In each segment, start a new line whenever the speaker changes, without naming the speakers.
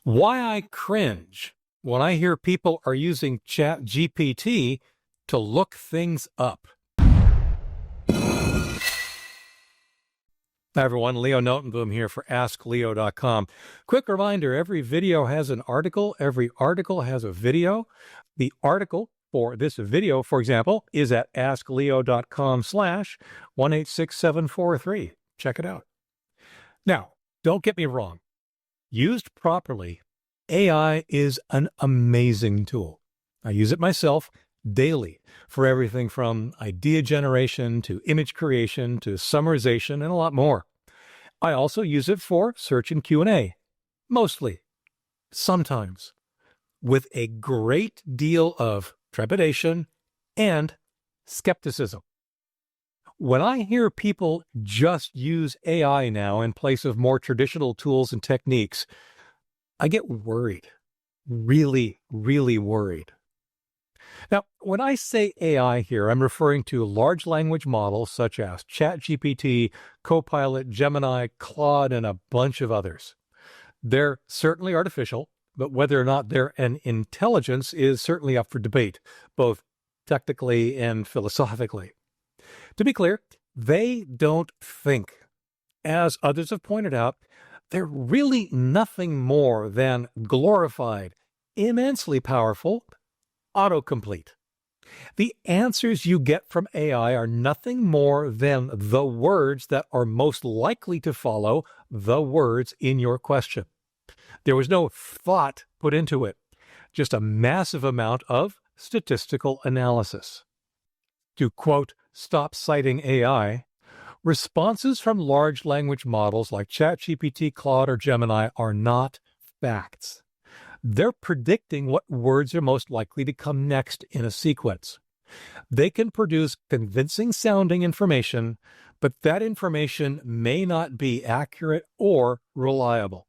Why I cringe when I hear people are using ChatGPT to look things up. Hi, everyone. Leo Notenboom here for askleo.com. Quick reminder, every video has an article. Every article has a video. The article for this video, for example, is at askleo.com/186743. Check it out. Now, don't get me wrong. Used properly, AI is an amazing tool. I use it myself daily for everything from idea generation to image creation to summarization and a lot more. I also use it for search and Q&A, mostly, sometimes, with a great deal of trepidation and skepticism. When I hear people just use AI now in place of more traditional tools and techniques, I get worried, really, really worried. Now, when I say AI here, I'm referring to large language models such as ChatGPT, Copilot, Gemini, Claude, and a bunch of others. They're certainly artificial, but whether or not they're an intelligence is certainly up for debate, both technically and philosophically. To be clear, they don't think. As others have pointed out, they're really nothing more than glorified, immensely powerful autocomplete. The answers you get from AI are nothing more than the words that are most likely to follow the words in your question. There was no thought put into it, just a massive amount of statistical analysis. To quote, "Stop citing AI," responses from large language models like ChatGPT, Claude, or Gemini are not facts. They're predicting what words are most likely to come next in a sequence. They can produce convincing sounding information, but that information may not be accurate or reliable.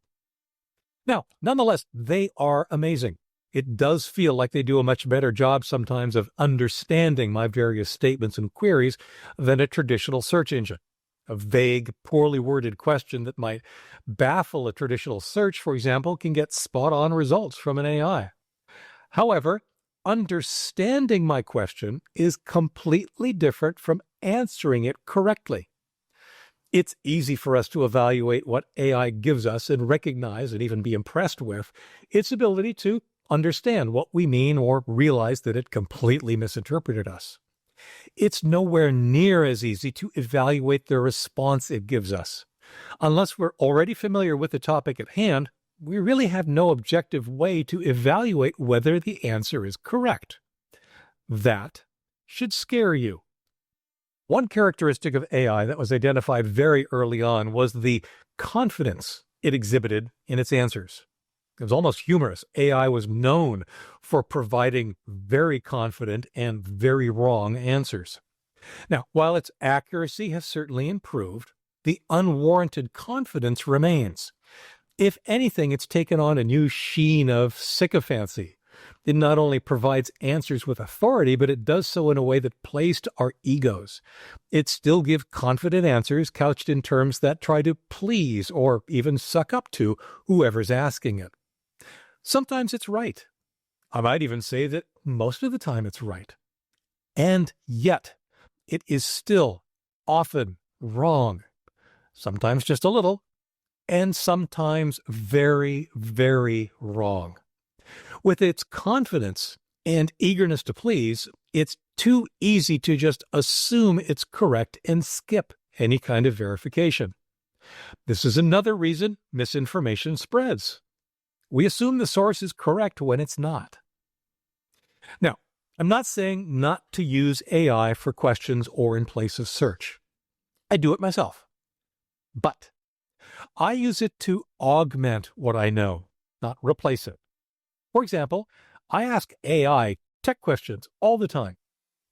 Now, nonetheless, they are amazing. It does feel like they do a much better job sometimes of understanding my various statements and queries than a traditional search engine. A vague, poorly worded question that might baffle a traditional search, for example, can get spot-on results from an AI. However, understanding my question is completely different from answering it correctly. It's easy for us to evaluate what AI gives us and recognize and even be impressed with its ability to understand what we mean or realize that it completely misinterpreted us. It's nowhere near as easy to evaluate the response it gives us. Unless we're already familiar with the topic at hand, we really have no objective way to evaluate whether the answer is correct. That should scare you. One characteristic of AI that was identified very early on was the confidence it exhibited in its answers. It was almost humorous. AI was known for providing very confident and very wrong answers. Now, while its accuracy has certainly improved, the unwarranted confidence remains. If anything, it's taken on a new sheen of sycophancy. It not only provides answers with authority, but it does so in a way that plays to our egos. It still gives confident answers couched in terms that try to please or even suck up to whoever's asking it. Sometimes it's right. I might even say that most of the time it's right. And yet, it is still often wrong. Sometimes just a little, and sometimes very, very wrong. With its confidence and eagerness to please, it's too easy to just assume it's correct and skip any kind of verification. This is another reason misinformation spreads. We assume the source is correct when it's not. Now, I'm not saying not to use AI for questions or in place of search. I do it myself. But I use it to augment what I know, not replace it. For example, I ask AI tech questions all the time.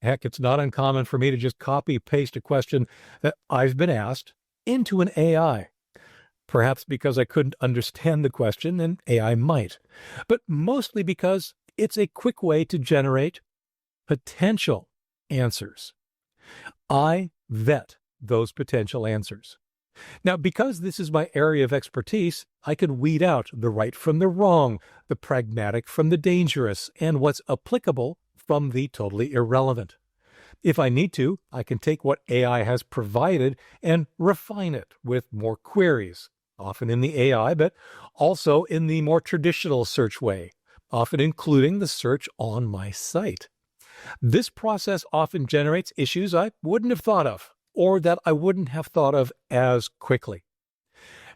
Heck, it's not uncommon for me to just copy-paste a question that I've been asked into an AI. Perhaps because I couldn't understand the question and AI might, but mostly because it's a quick way to generate potential answers. I vet those potential answers. Now, because this is my area of expertise, I can weed out the right from the wrong, the pragmatic from the dangerous, and what's applicable from the totally irrelevant. If I need to, I can take what AI has provided and refine it with more queries, often in the AI, but also in the more traditional search way, often including the search on my site. This process often generates issues I wouldn't have thought of, or that I wouldn't have thought of as quickly.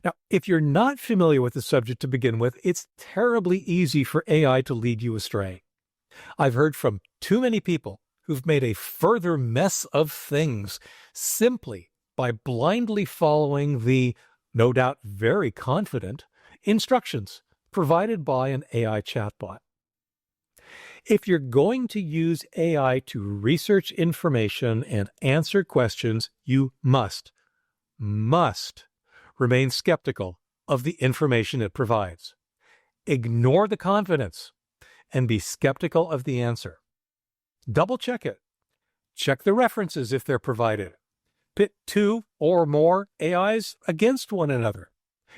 Now, if you're not familiar with the subject to begin with, it's terribly easy for AI to lead you astray. I've heard from too many people who've made a further mess of things simply by blindly following the, no doubt very confident, instructions provided by an AI chatbot. If you're going to use AI to research information and answer questions, you must remain skeptical of the information it provides. Ignore the confidence and be skeptical of the answer. Double check it. Check the references if they're provided. Pit two or more AIs against one another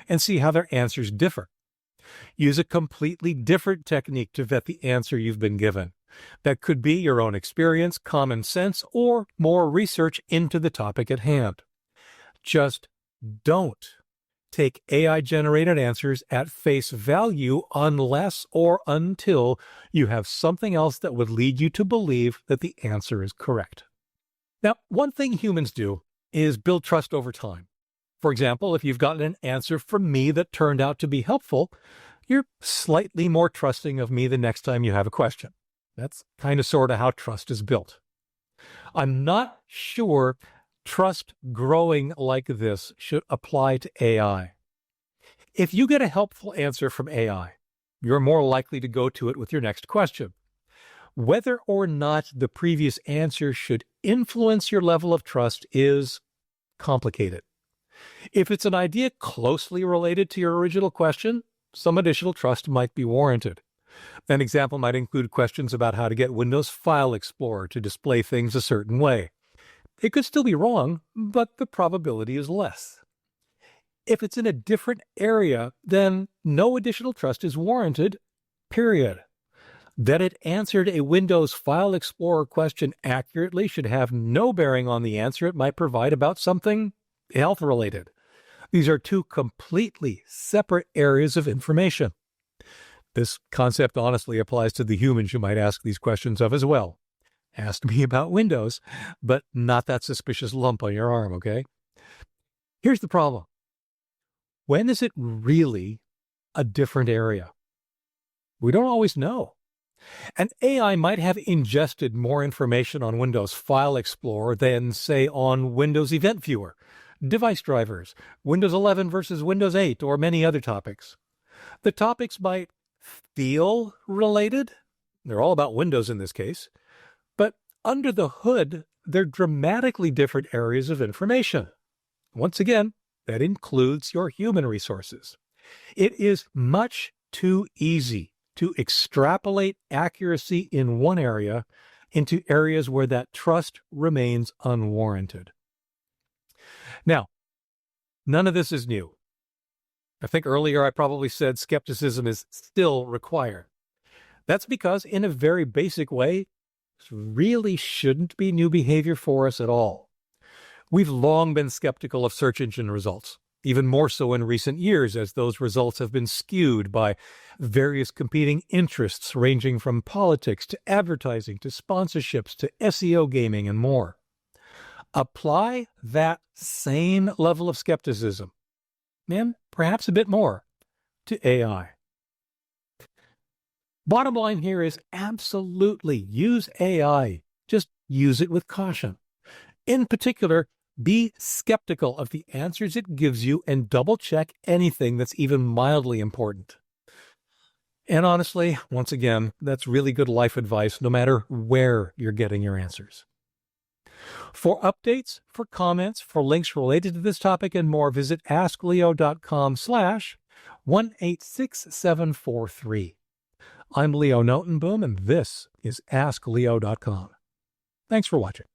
and see how their answers differ. Use a completely different technique to vet the answer you've been given. That could be your own experience, common sense, or more research into the topic at hand. Just don't take AI-generated answers at face value unless or until you have something else that would lead you to believe that the answer is correct. Now, one thing humans do is build trust over time. For example, if you've gotten an answer from me that turned out to be helpful, you're slightly more trusting of me the next time you have a question. That's kind of sort of how trust is built. I'm not sure trust growing like this should apply to AI. If you get a helpful answer from AI, you're more likely to go to it with your next question. Whether or not the previous answer should influence your level of trust is complicated. If it's an idea closely related to your original question, some additional trust might be warranted. An example might include questions about how to get Windows File Explorer to display things a certain way. It could still be wrong, but the probability is less. If it's in a different area, then no additional trust is warranted, period. That it answered a Windows File Explorer question accurately should have no bearing on the answer it might provide about something health-related. These are two completely separate areas of information. This concept honestly applies to the humans you might ask these questions of as well. Ask me about Windows, but not that suspicious lump on your arm, okay? Here's the problem. When is it really a different area? We don't always know. An AI might have ingested more information on Windows File Explorer than, say, on Windows Event Viewer, device drivers, Windows 11 versus Windows 8, or many other topics. The topics might feel related. They're all about Windows in this case. But under the hood, they're dramatically different areas of information. Once again, that includes your human resources. It is much too easy to extrapolate accuracy in one area into areas where that trust remains unwarranted. Now, none of this is new. I think earlier I probably said skepticism is still required. That's because in a very basic way, this really shouldn't be new behavior for us at all. We've long been skeptical of search engine results, even more so in recent years as those results have been skewed by various competing interests ranging from politics to advertising to sponsorships to SEO gaming and more. Apply that same level of skepticism, and perhaps a bit more, to AI. Bottom line here is absolutely use AI. Just use it with caution. In particular, be skeptical of the answers it gives you and double-check anything that's even mildly important. And honestly, once again, that's really good life advice no matter where you're getting your answers. For updates, for comments, for links related to this topic and more, visit askleo.com/186743. I'm Leo Notenboom, and this is askleo.com. Thanks for watching.